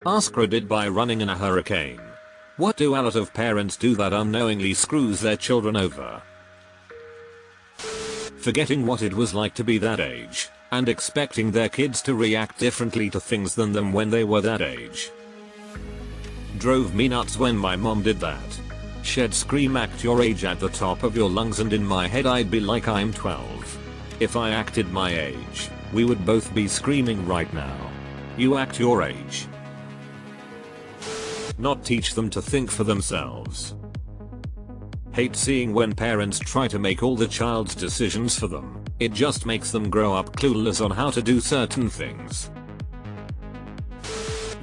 AskReddit by running in a hurricane. What do a lot of parents do that unknowingly screws their children over? Forgetting what it was like to be that age, and expecting their kids to react differently to things than them when they were that age. Drove me nuts when my mom did that. She'd scream act your age at the top of your lungs, and in my head I'd be like, I'm 12. If I acted my age, we would both be screaming right now. You act your age. Not teach them to think for themselves. Hate seeing when parents try to make all the child's decisions for them. It just makes them grow up clueless on how to do certain things.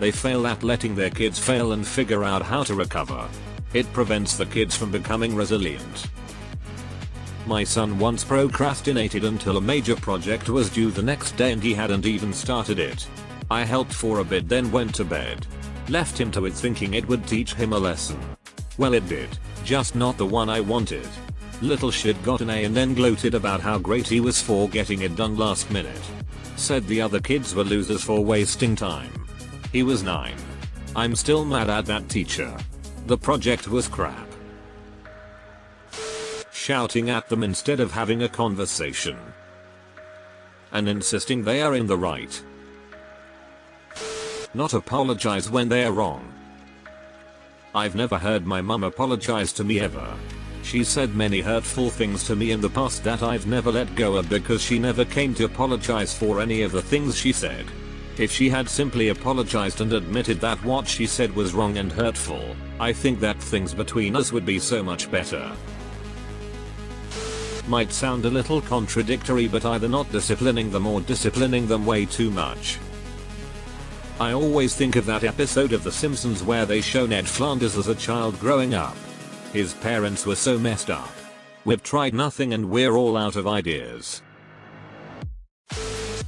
They fail at letting their kids fail and figure out how to recover. It prevents the kids from becoming resilient. My son once procrastinated until a major project was due the next day and he hadn't even started it. I helped for a bit, then went to bed. Left him to it thinking it would teach him a lesson. Well, it did, just not the one I wanted. Little shit got an A and then gloated about how great he was for getting it done last minute. Said the other kids were losers for wasting time. He was 9. I'm still mad at that teacher. The project was crap. Shouting at them instead of having a conversation. And insisting they are in the right. Not apologize when they are wrong. I've never heard my mum apologize to me ever. She said many hurtful things to me in the past that I've never let go of because she never came to apologize for any of the things she said. If she had simply apologized and admitted that what she said was wrong and hurtful, I think that things between us would be so much better. Might sound a little contradictory, but either not disciplining them or disciplining them way too much. I always think of that episode of The Simpsons where they show Ned Flanders as a child growing up. His parents were so messed up. We've tried nothing and we're all out of ideas.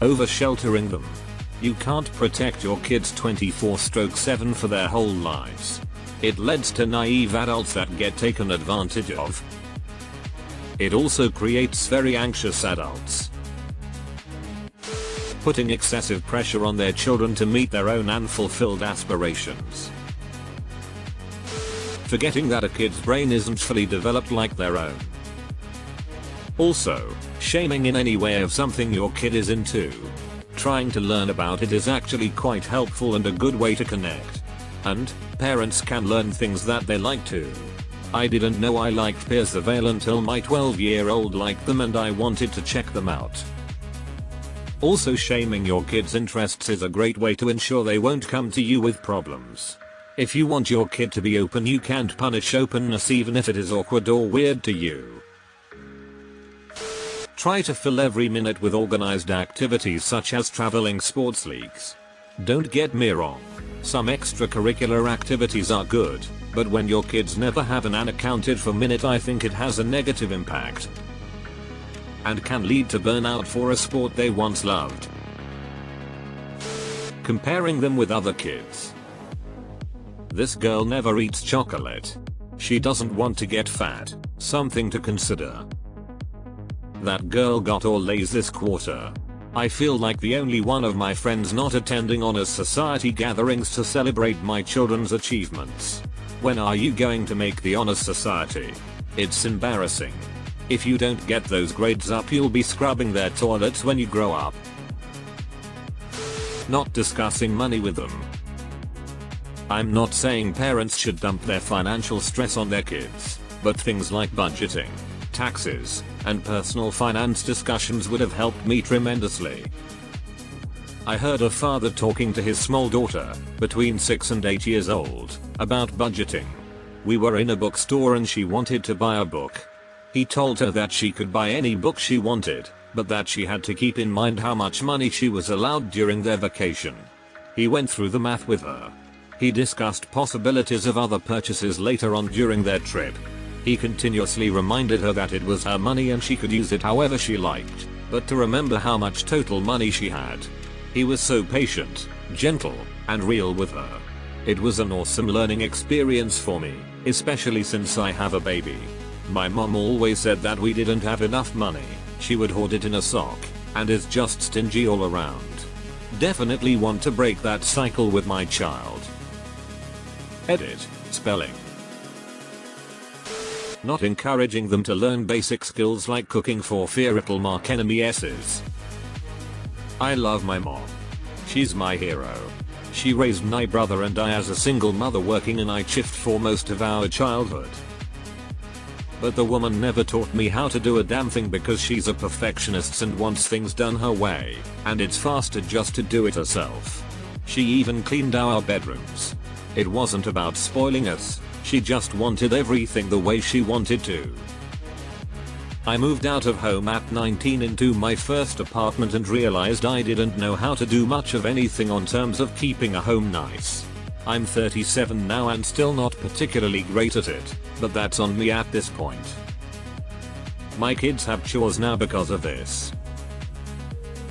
Oversheltering them. You can't protect your kids 24/7 for their whole lives. It leads to naive adults that get taken advantage of. It also creates very anxious adults. Putting excessive pressure on their children to meet their own unfulfilled aspirations. Forgetting that a kid's brain isn't fully developed like their own. Also, shaming in any way of something your kid is into. Trying to learn about it is actually quite helpful and a good way to connect. And, parents can learn things that they like too. I didn't know I liked Parentingfail until my 12-year-old liked them and I wanted to check them out. Also, shaming your kids' interests is a great way to ensure they won't come to you with problems. If you want your kid to be open, you can't punish openness even if it is awkward or weird to you. Try to fill every minute with organized activities such as traveling, sports leagues. Don't get me wrong, some extracurricular activities are good, but when your kids never have an unaccounted for minute, I think it has a negative impact. And can lead to burnout for a sport they once loved. Comparing them with other kids. This girl never eats chocolate. She doesn't want to get fat, something to consider. That girl got all A's this quarter. I feel like the only one of my friends not attending honors society gatherings to celebrate my children's achievements. When are you going to make the honors society? It's embarrassing. If you don't get those grades up, you'll be scrubbing their toilets when you grow up. Not discussing money with them. I'm not saying parents should dump their financial stress on their kids, but things like budgeting, taxes, and personal finance discussions would have helped me tremendously. I heard a father talking to his small daughter, between 6 and 8 years old, about budgeting. We were in a bookstore and she wanted to buy a book. He told her that she could buy any book she wanted, but that she had to keep in mind how much money she was allowed during their vacation. He went through the math with her. He discussed possibilities of other purchases later on during their trip. He continuously reminded her that it was her money and she could use it however she liked, but to remember how much total money she had. He was so patient, gentle, and real with her. It was an awesome learning experience for me, especially since I have a baby. My mom always said that we didn't have enough money, she would hoard it in a sock, and is just stingy all around. Definitely want to break that cycle with my child. Edit. Spelling. Not encouraging them to learn basic skills like cooking for fear it'll mark enemy S's. I love my mom. She's my hero. She raised my brother and I as a single mother working a night shift for most of our childhood. But the woman never taught me how to do a damn thing because she's a perfectionist and wants things done her way, and it's faster just to do it herself. She even cleaned our bedrooms. It wasn't about spoiling us, she just wanted everything the way she wanted to. I moved out of home at 19 into my first apartment and realized I didn't know how to do much of anything on terms of keeping a home nice. I'm 37 now and still not particularly great at it, but that's on me at this point. My kids have chores now because of this.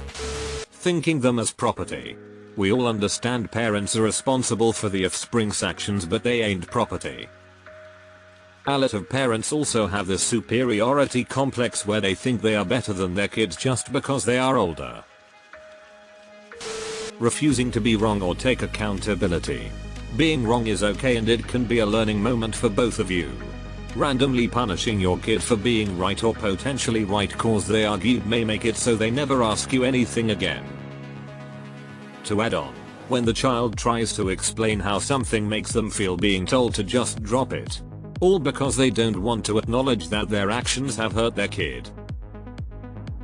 Thinking them as property. We all understand parents are responsible for the offspring's actions, but they ain't property. A lot of parents also have this superiority complex where they think they are better than their kids just because they are older. Refusing to be wrong or take accountability. Being wrong is okay and it can be a learning moment for both of you. Randomly punishing your kid for being right or potentially right cause they argued may make it so they never ask you anything again. To add on, when the child tries to explain how something makes them feel, being told to just drop it. All because they don't want to acknowledge that their actions have hurt their kid.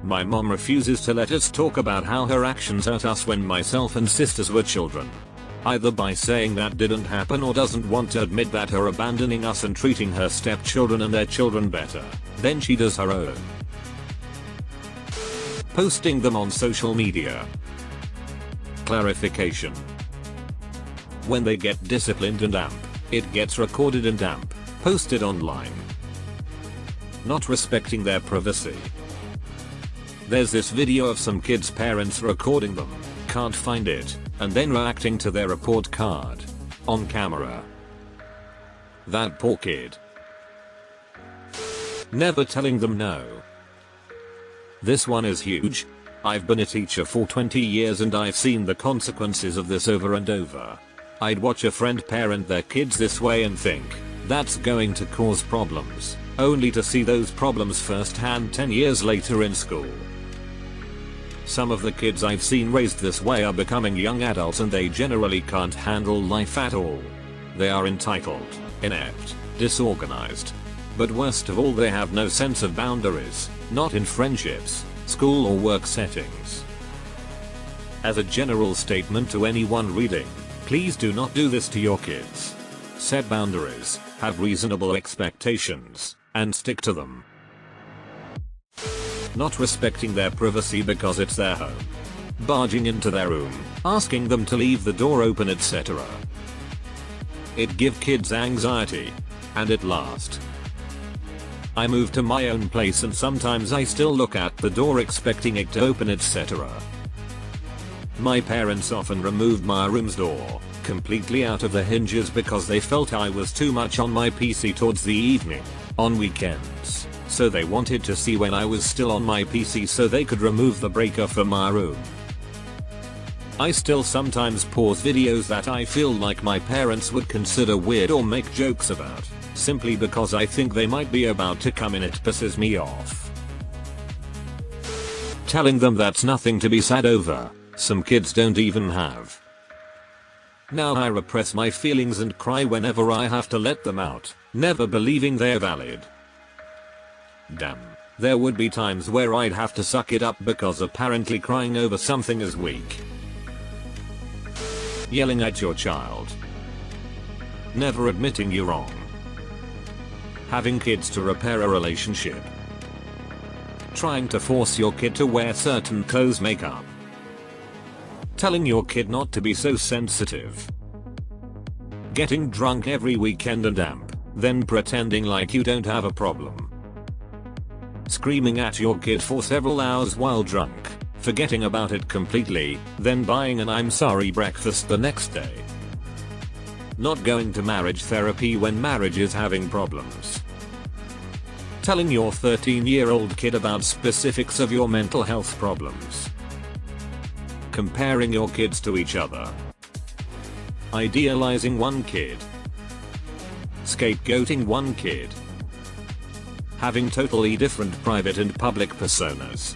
My mom refuses to let us talk about how her actions hurt us when myself and sisters were children. Either by saying that didn't happen or doesn't want to admit that her abandoning us and treating her stepchildren and their children better than she does her own. Posting them on social media. Clarification. When they get disciplined and amp, it gets recorded and amp, posted online. Not respecting their privacy. There's this video of some kids' parents recording them, can't find it, and then reacting to their report card. On camera. That poor kid. Never telling them no. This one is huge. I've been a teacher for 20 years and I've seen the consequences of this over and over. I'd watch a friend parent their kids this way and think, that's going to cause problems, only to see those problems firsthand 10 years later in school. Some of the kids I've seen raised this way are becoming young adults and they generally can't handle life at all. They are entitled, inept, disorganized. But worst of all, they have no sense of boundaries, not in friendships, school or work settings. As a general statement to anyone reading, please do not do this to your kids. Set boundaries, have reasonable expectations, and stick to them. Not respecting their privacy because it's their home. Barging into their room, asking them to leave the door open, etc. It give kids anxiety. And it last. I moved to my own place and sometimes I still look at the door expecting it to open, etc. My parents often removed my room's door completely out of the hinges because they felt I was too much on my PC towards the evening, on weekends, so they wanted to see when I was still on my PC so they could remove the breaker from my room. I still sometimes pause videos that I feel like my parents would consider weird or make jokes about, simply because I think they might be about to come in. It pisses me off. Telling them that's nothing to be sad over, some kids don't even have. Now I repress my feelings and cry whenever I have to let them out, never believing they're valid. Damn, there would be times where I'd have to suck it up because apparently crying over something is weak. Yelling at your child. Never admitting you're wrong. Having kids to repair a relationship. Trying to force your kid to wear certain clothes, makeup. Telling your kid not to be so sensitive. Getting drunk every weekend and amp, then pretending like you don't have a problem. Screaming at your kid for several hours while drunk, forgetting about it completely, then buying an I'm sorry breakfast the next day. Not going to marriage therapy when marriage is having problems. Telling your 13-year-old kid about specifics of your mental health problems. Comparing your kids to each other. Idealizing one kid. Scapegoating one kid. Having totally different private and public personas.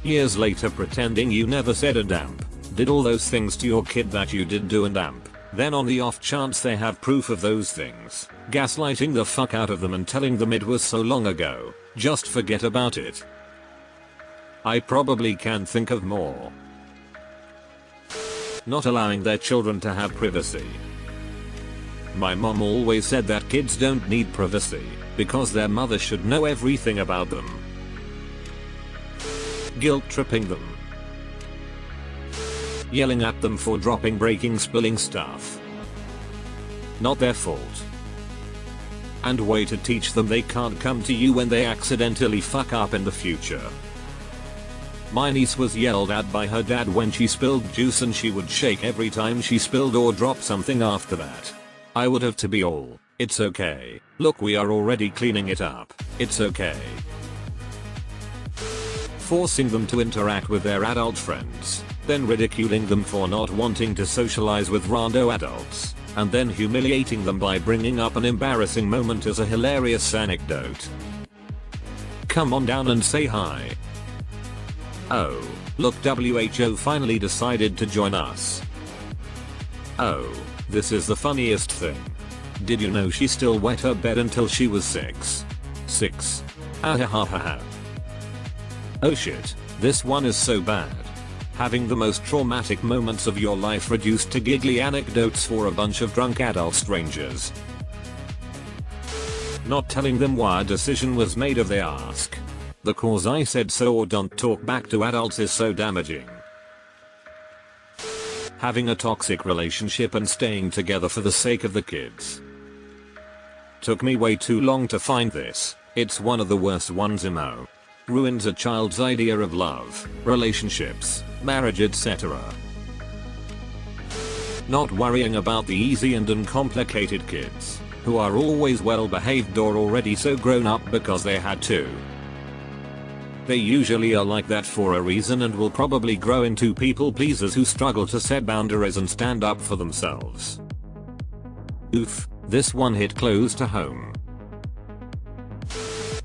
Years later pretending you never said a damp, did all those things to your kid that you did do and damp. Then on the off chance they have proof of those things, gaslighting the fuck out of them and telling them it was so long ago, just forget about it. I probably can think of more. Not allowing their children to have privacy. My mom always said that kids don't need privacy, because their mother should know everything about them. Guilt tripping them. Yelling at them for dropping, breaking, spilling stuff. Not their fault. And way to teach them they can't come to you when they accidentally fuck up in the future. My niece was yelled at by her dad when she spilled juice and she would shake every time she spilled or dropped something after that. I would have to be all, "It's okay. Look, we are already cleaning it up. It's okay." Forcing them to interact with their adult friends, then ridiculing them for not wanting to socialize with rando adults, and then humiliating them by bringing up an embarrassing moment as a hilarious anecdote. Come on down and say hi. Oh, look, WHO finally decided to join us. Oh, this is the funniest thing. Did you know she still wet her bed until she was 6? 6. Ahahaha. Oh shit, this one is so bad. Having the most traumatic moments of your life reduced to giggly anecdotes for a bunch of drunk adult strangers. Not telling them why a decision was made if they ask. The cause I said so or don't talk back to adults is so damaging. Having a toxic relationship and staying together for the sake of the kids. Took me way too long to find this. It's one of the worst ones, emo. Ruins a child's idea of love, relationships, marriage, etc. Not worrying about the easy and uncomplicated kids, who are always well behaved or already so grown up because they had to. They usually are like that for a reason and will probably grow into people pleasers who struggle to set boundaries and stand up for themselves. Oof, this one hit close to home.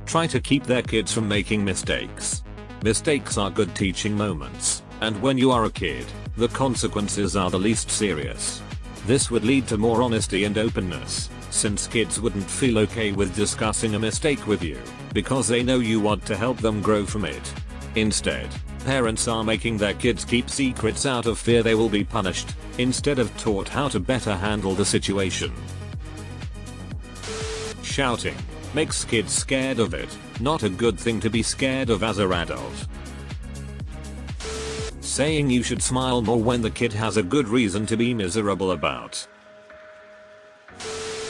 Try to keep their kids from making mistakes. Mistakes are good teaching moments, and when you are a kid, the consequences are the least serious. This would lead to more honesty and openness, since kids wouldn't feel okay with discussing a mistake with you, because they know you want to help them grow from it. Instead, parents are making their kids keep secrets out of fear they will be punished, instead of taught how to better handle the situation. Shouting makes kids scared of it, not a good thing to be scared of as an adult. Saying you should smile more when the kid has a good reason to be miserable about.